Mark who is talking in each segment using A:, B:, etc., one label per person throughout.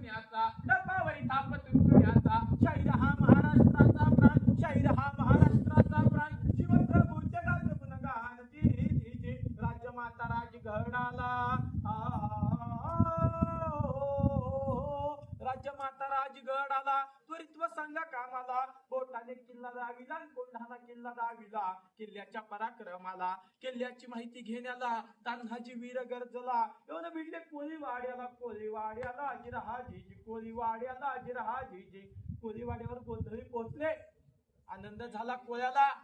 A: पुण्याचा डब्बावरी थाप तुटण्याचा शाहीर हा महाराष्ट्राचा प्राण शाहीर हा महाराष्ट्राचा प्राण शिवप्रभू जगात गुणगान जी जी जी राजमाता राजगडाला राजमाता राजगडाला त्वरित्व सांगा कामाला बोटाने किल्ला दाविला कोंढाणा किल्ला दाविला किल्ल्याच्या पराक्रमाला किल्ल्याची माहिती घेण्याला तान्हाजी वीर गरजला येऊन भिडले कोळीवाड्याला अजिरहा जीजी कोळीवाड्याला अजिरहा जीजी कोळीवाड्यावर गोंधळी पोहोचले आनंद झाला कोळ्याला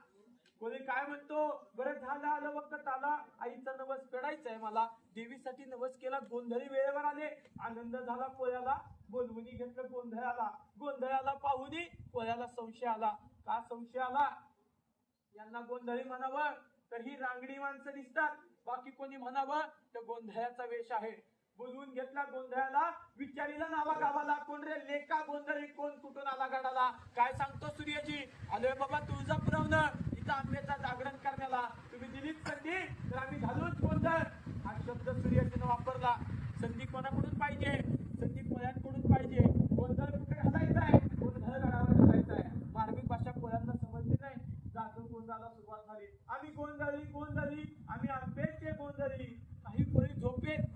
A: कोणी काय म्हणतो बरं झालं आलं वक्त आला आईचा नवस फेडायचंय मला देवीसाठी नवस केला गोंधळी वेळेवर आले आनंद झाला कोळ्याला बोलवून घेतलं गोंधळाला पाहुनी कोळ्याला संशय आला का संशय आला यांना गोंधळी म्हणावं तर ही रांगडी माणसं दिसतात बाकी कोणी म्हणावं तर गोंधळाचा वेश आहे बोलवून घेतला गोंधळाला विचारीला नावा गावाला कोण रे लेका गोंधळी कोण कुठून आला गडाला काय सांगतो सूर्यजी आलोय बाबा तुळजापुरवनं इथं आंब्याचा जागरण करण्याला तुम्ही दिलीच संधी तर आम्ही घालूच गोंधळ हा शब्द सूर्यजीनं वापरला संधी कोणाकडून पाहिजे संधी कोळ्यांकडून पाहिजे गोंधळ कुठे घालायचा आहे गोंधळ गडावर घालायचा आहे मार्मिक भाषा कोळ्यांना समजली नाही जातो गोंधळाला सुरुवात झाली आम्ही गोंधळी आम्ही आंब्याचे गोंधळी काही कोळी झोपेत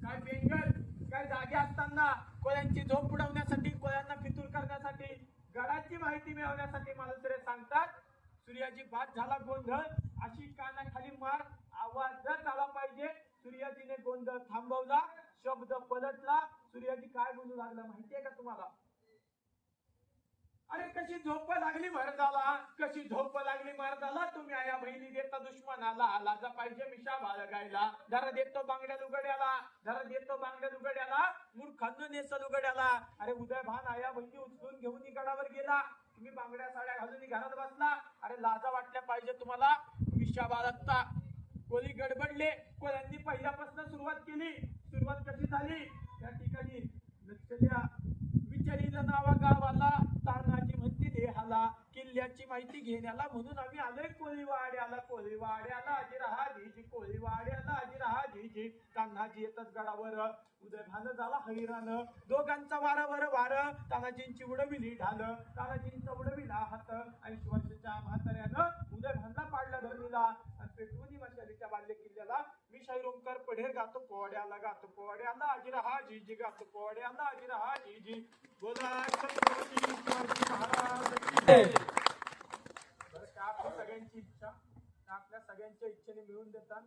A: काय बेंगल काय जागे असताना कोळ्यांची झोप उडवण्यासाठी कोळ्यांना फितूर करण्यासाठी गडाची माहिती मिळवण्यासाठी मालुसरे सांगतात सूर्याजी बाद झाला गोंधळ अशी कानाखाली मार आवाजच आला पाहिजे सूर्याजीने गोंधळ थांबवला शब्द पलटला सूर्याजी काय बोलू लागला माहितीये का तुम्हाला अरे कशी झोप लागली मर्दाला तुम्ही आया बहिणी देता दुश्मनाला लाजा पाहिजे मिशा बाळगायला धरा देतो बांगड्या लुगड्याला मूर्खांना नेसल उघड्याला अरे उदय भान आया बहिणी उचलून घेऊन गडावर गेला तुम्ही बांगड्या साड्या घालून घरात बसला अरे लाजा वाटल्या पाहिजे तुम्हाला मिशा बाळगता कोणी गडबडले कोल्यांनी पहिल्यापासून सुरुवात कशी झाली त्या ठिकाणी लक्ष द्या विचारीलं नावा गावाला तानाची म्हणती देहाला किल्ल्याची माहिती घेण्याला म्हणून आम्ही आलोय कोळीवाड्याला अजिरहा जीजी कोळीवाड्याला अजिरहा जीजी तान्हाजी येतात गडावर उदय भान झाला हैराण दोघांचा वार तानाजींची उडविली ढाल तानाजींचा उडविला हात 80 वर्षाच्या म्हाताऱ्यानं उदय भानला पाडला धरणीला आणि पेटवून मशालीच्या बाल्य किल्ल्याला मी शाहीर ओंकार पढेर गातो पोवाड्याला अजिरहा जीजी गातो पोवाड्याला अजिरहा जीजी बोला छत्रपती महाराज आपल्या सगळ्यांची इच्छा आपल्या सगळ्यांच्या इच्छेने मिळून देतात